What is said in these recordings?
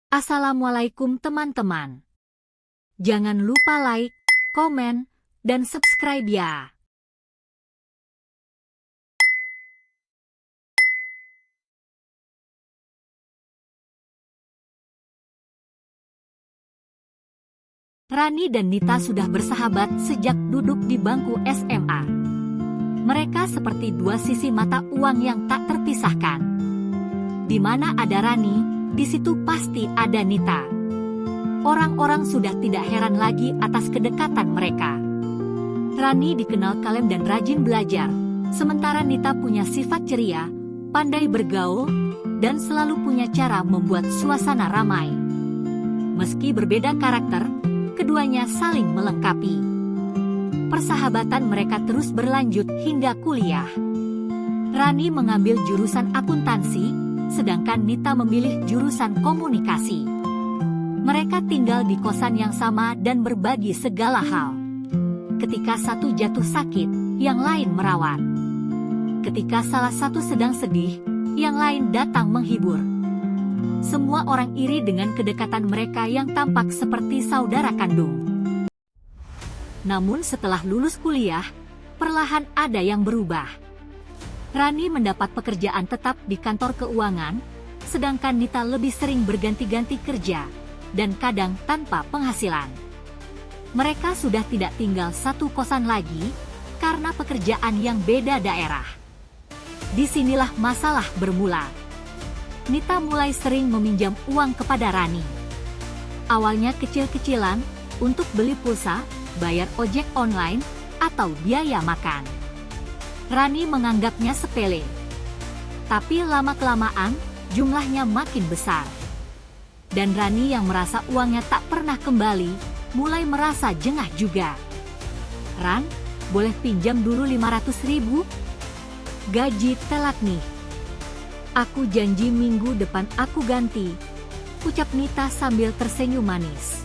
Assalamualaikum teman-teman. Jangan lupa like, komen, dan subscribe ya. Rani dan Nita sudah bersahabat sejak duduk di bangku SMA. Mereka seperti dua sisi mata uang yang tak terpisahkan. Di mana ada Rani, di situ pasti ada Nita. Orang-orang sudah tidak heran lagi atas kedekatan mereka. Rani dikenal kalem dan rajin belajar, sementara Nita punya sifat ceria, pandai bergaul, dan selalu punya cara membuat suasana ramai. Meski berbeda karakter, keduanya saling melengkapi. Persahabatan mereka terus berlanjut hingga kuliah. Rani mengambil jurusan akuntansi, sedangkan Nita memilih jurusan komunikasi. Mereka tinggal di kosan yang sama dan berbagi segala hal. Ketika satu jatuh sakit, yang lain merawat. Ketika salah satu sedang sedih, yang lain datang menghibur. Semua orang iri dengan kedekatan mereka yang tampak seperti saudara kandung. Namun setelah lulus kuliah, perlahan ada yang berubah. Rani mendapat pekerjaan tetap di kantor keuangan, sedangkan Nita lebih sering berganti-ganti kerja, dan kadang tanpa penghasilan. Mereka sudah tidak tinggal satu kosan lagi, karena pekerjaan yang beda daerah. Disinilah masalah bermula. Nita mulai sering meminjam uang kepada Rani. Awalnya kecil-kecilan, untuk beli pulsa, bayar ojek online, atau biaya makan. Rani menganggapnya sepele. Tapi lama-kelamaan, jumlahnya makin besar. Dan Rani yang merasa uangnya tak pernah kembali, mulai merasa jengah juga. "Ran, boleh pinjam dulu 500.000? Gaji telat nih." "Aku janji minggu depan aku ganti," ucap Nita sambil tersenyum manis.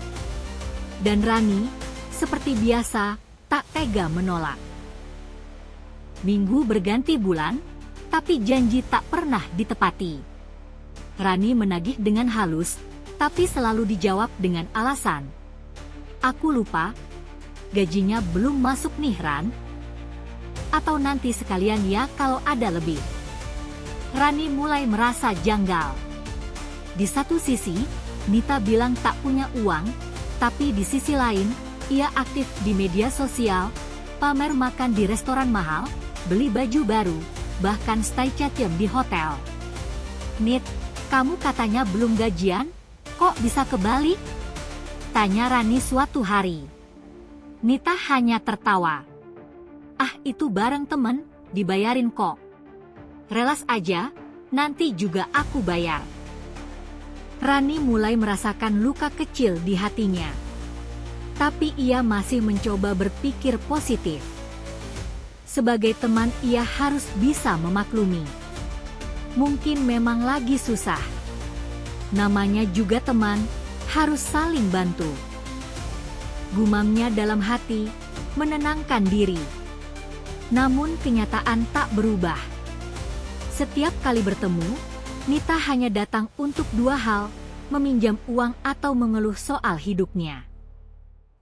Dan Rani, seperti biasa, tak tega menolak. Minggu berganti bulan, tapi janji tak pernah ditepati. Rani menagih dengan halus, tapi selalu dijawab dengan alasan. "Aku lupa, gajinya belum masuk nih Ran. Atau nanti sekalian ya kalau ada lebih." Rani mulai merasa janggal. Di satu sisi, Nita bilang tak punya uang, tapi di sisi lain, ia aktif di media sosial, pamer makan di restoran mahal, beli baju baru, bahkan stay chat-jam di hotel. "Nit, kamu katanya belum gajian, kok bisa kebalik?" tanya Rani suatu hari. Nita hanya tertawa. "Ah, itu bareng temen, dibayarin kok. Relas aja, nanti juga aku bayar." Rani mulai merasakan luka kecil di hatinya. Tapi ia masih mencoba berpikir positif. Sebagai teman ia harus bisa memaklumi. Mungkin memang lagi susah. Namanya juga teman, harus saling bantu. Gumamnya dalam hati, menenangkan diri. Namun kenyataan tak berubah. Setiap kali bertemu, Nita hanya datang untuk dua hal, meminjam uang atau mengeluh soal hidupnya.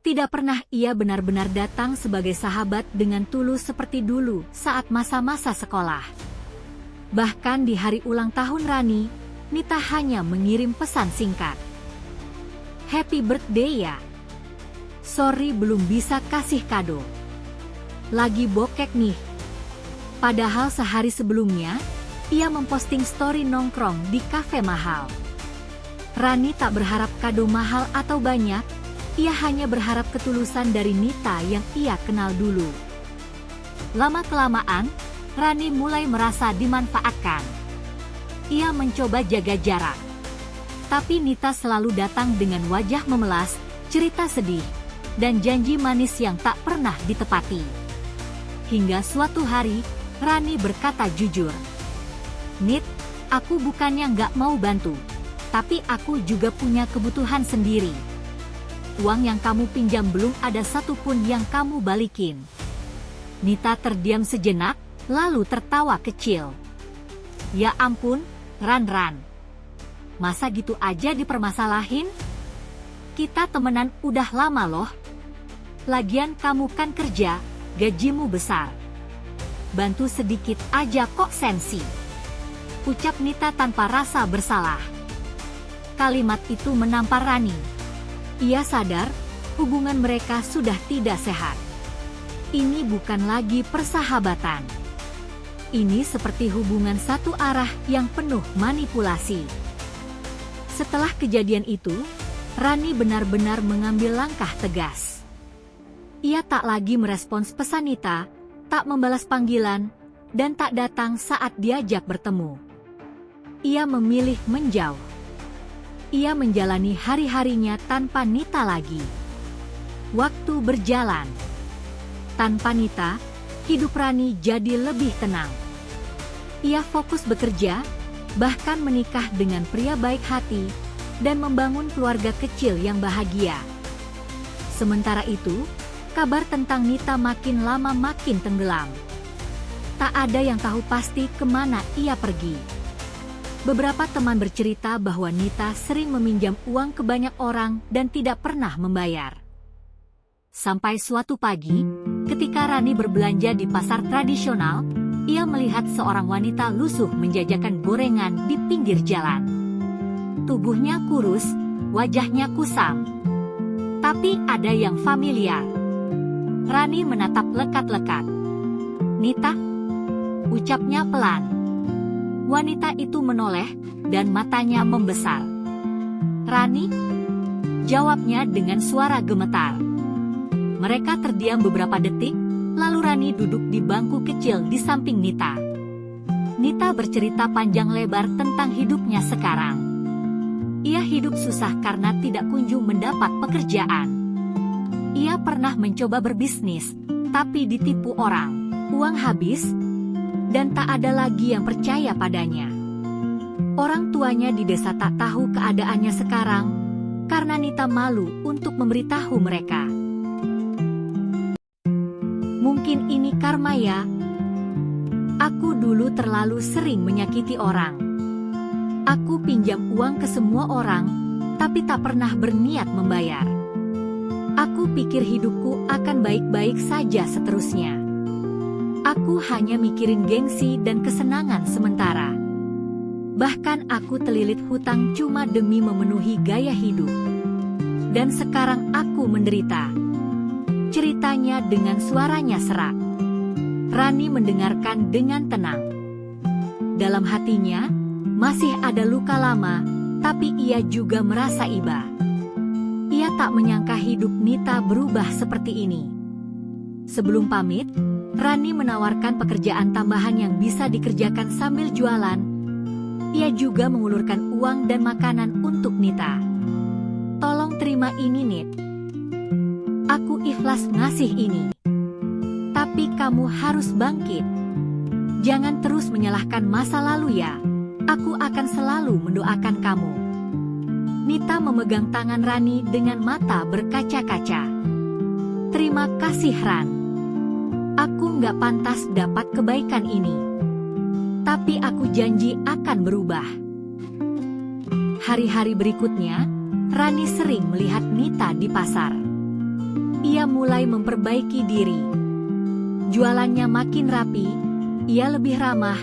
Tidak pernah ia benar-benar datang sebagai sahabat dengan tulus seperti dulu saat masa-masa sekolah. Bahkan di hari ulang tahun Rani, Nita hanya mengirim pesan singkat. "Happy birthday ya. Sorry belum bisa kasih kado. Lagi bokek nih." Padahal sehari sebelumnya, ia memposting story nongkrong di kafe mahal. Rani tak berharap kado mahal atau banyak, ia hanya berharap ketulusan dari Nita yang ia kenal dulu. Lama-kelamaan, Rani mulai merasa dimanfaatkan. Ia mencoba jaga jarak. Tapi Nita selalu datang dengan wajah memelas, cerita sedih, dan janji manis yang tak pernah ditepati. Hingga suatu hari, Rani berkata jujur, "Nit, aku bukannya nggak mau bantu, tapi aku juga punya kebutuhan sendiri. Uang yang kamu pinjam belum ada satupun yang kamu balikin." Nita terdiam sejenak, lalu tertawa kecil. "Ya ampun, Ran. Masa gitu aja dipermasalahin? Kita temenan udah lama loh. Lagian kamu kan kerja, gajimu besar. Bantu sedikit aja kok sensi. Ucap Nita tanpa rasa bersalah. Kalimat itu menampar Rani. Ia sadar, hubungan mereka sudah tidak sehat. Ini bukan lagi persahabatan. Ini seperti hubungan satu arah yang penuh manipulasi. Setelah kejadian itu, Rani benar-benar mengambil langkah tegas. Ia tak lagi merespons pesan Nita, tak membalas panggilan, dan tak datang saat diajak bertemu. Ia memilih menjauh. Ia menjalani hari-harinya tanpa Nita lagi. Waktu berjalan. Tanpa Nita, hidup Rani jadi lebih tenang. Ia fokus bekerja, bahkan menikah dengan pria baik hati, dan membangun keluarga kecil yang bahagia. Sementara itu, kabar tentang Nita makin lama makin tenggelam. Tak ada yang tahu pasti kemana ia pergi. Beberapa teman bercerita bahwa Nita sering meminjam uang ke banyak orang dan tidak pernah membayar. Sampai suatu pagi, ketika Rani berbelanja di pasar tradisional, ia melihat seorang wanita lusuh menjajakan gorengan di pinggir jalan. Tubuhnya kurus, wajahnya kusam. Tapi ada yang familiar. Rani menatap lekat-lekat. "Nita?" ucapnya pelan. Wanita itu menoleh, dan matanya membesar. "Rani?" jawabnya dengan suara gemetar. Mereka terdiam beberapa detik, lalu Rani duduk di bangku kecil di samping Nita. Nita bercerita panjang lebar tentang hidupnya sekarang. Ia hidup susah karena tidak kunjung mendapat pekerjaan. Ia pernah mencoba berbisnis, tapi ditipu orang, uang habis, dan tak ada lagi yang percaya padanya. Orang tuanya di desa tak tahu keadaannya sekarang, karena Nita malu untuk memberitahu mereka. Mungkin ini karma ya. Aku dulu terlalu sering menyakiti orang. Aku pinjam uang ke semua orang, tapi tak pernah berniat membayar. Aku pikir hidupku akan baik-baik saja seterusnya. Aku hanya mikirin gengsi dan kesenangan sementara. Bahkan aku terlilit hutang cuma demi memenuhi gaya hidup. Dan sekarang aku menderita. Ceritanya dengan suaranya serak. Rani mendengarkan dengan tenang. Dalam hatinya, masih ada luka lama, tapi ia juga merasa iba. Ia tak menyangka hidup Nita berubah seperti ini. Sebelum pamit, Rani menawarkan pekerjaan tambahan yang bisa dikerjakan sambil jualan. Ia juga mengulurkan uang dan makanan untuk Nita. "Tolong terima ini, Nit. Aku ikhlas ngasih ini. Tapi kamu harus bangkit. Jangan terus menyalahkan masa lalu ya. Aku akan selalu mendoakan kamu." Nita memegang tangan Rani dengan mata berkaca-kaca. "Terima kasih Ran. Aku nggak pantas dapat kebaikan ini. Tapi aku janji akan berubah." Hari-hari berikutnya, Rani sering melihat Nita di pasar. Ia mulai memperbaiki diri. Jualannya makin rapi, ia lebih ramah,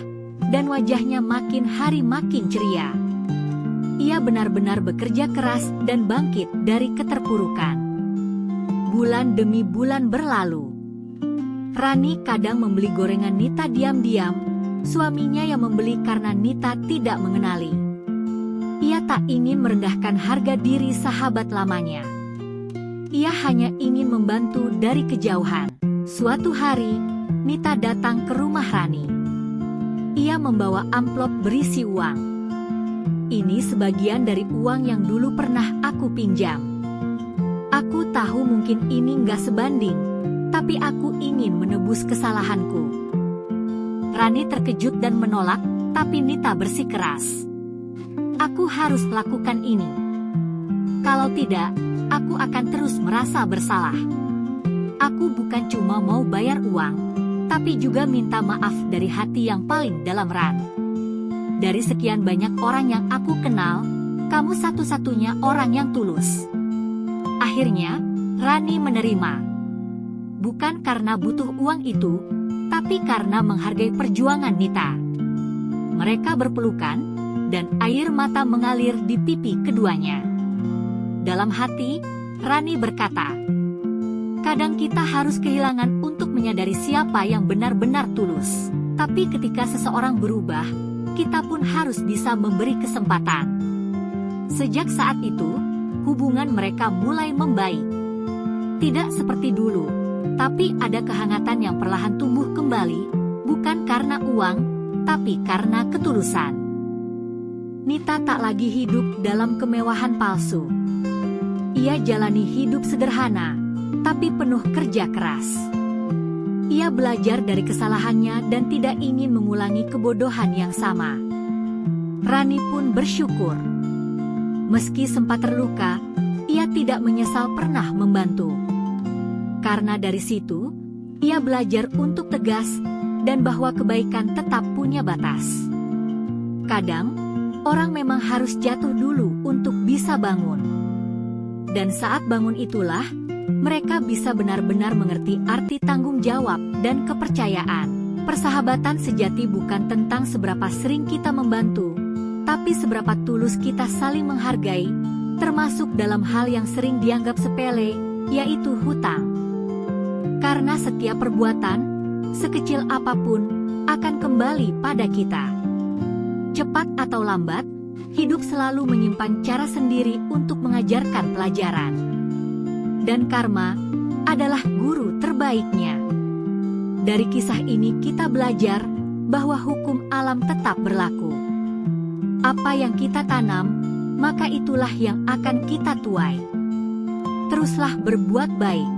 dan wajahnya makin hari makin ceria. Ia benar-benar bekerja keras dan bangkit dari keterpurukan. Bulan demi bulan berlalu. Rani kadang membeli gorengan Nita diam-diam, suaminya yang membeli karena Nita tidak mengenali. Ia tak ingin merendahkan harga diri sahabat lamanya. Ia hanya ingin membantu dari kejauhan. Suatu hari, Nita datang ke rumah Rani. Ia membawa amplop berisi uang. "Ini sebagian dari uang yang dulu pernah aku pinjam. Aku tahu mungkin ini nggak sebanding, tapi aku ingin menebus kesalahanku." Rani terkejut dan menolak, tapi Nita bersikeras. "Aku harus lakukan ini. Kalau tidak, aku akan terus merasa bersalah. Aku bukan cuma mau bayar uang, tapi juga minta maaf dari hati yang paling dalam Ran. Dari sekian banyak orang yang aku kenal, kamu satu-satunya orang yang tulus. Akhirnya, Rani menerima. Bukan karena butuh uang itu, tapi karena menghargai perjuangan Nita. Mereka berpelukan, dan air mata mengalir di pipi keduanya. Dalam hati, Rani berkata, kadang kita harus kehilangan untuk menyadari siapa yang benar-benar tulus. Tapi ketika seseorang berubah, kita pun harus bisa memberi kesempatan. Sejak saat itu, hubungan mereka mulai membaik. Tidak seperti dulu, tapi ada kehangatan yang perlahan tumbuh kembali, bukan karena uang, tapi karena ketulusan. Nita tak lagi hidup dalam kemewahan palsu. Ia jalani hidup sederhana, tapi penuh kerja keras. Ia belajar dari kesalahannya dan tidak ingin mengulangi kebodohan yang sama. Rani pun bersyukur. Meski sempat terluka, ia tidak menyesal pernah membantu. Karena dari situ, ia belajar untuk tegas dan bahwa kebaikan tetap punya batas. Kadang, orang memang harus jatuh dulu untuk bisa bangun. Dan saat bangun itulah, mereka bisa benar-benar mengerti arti tanggung jawab dan kepercayaan. Persahabatan sejati bukan tentang seberapa sering kita membantu, tapi seberapa tulus kita saling menghargai, termasuk dalam hal yang sering dianggap sepele, yaitu hutang. Karena setiap perbuatan, sekecil apapun, akan kembali pada kita. Cepat atau lambat, hidup selalu menyimpan cara sendiri untuk mengajarkan pelajaran. Dan karma adalah guru terbaiknya. Dari kisah ini kita belajar bahwa hukum alam tetap berlaku. Apa yang kita tanam, maka itulah yang akan kita tuai. Teruslah berbuat baik.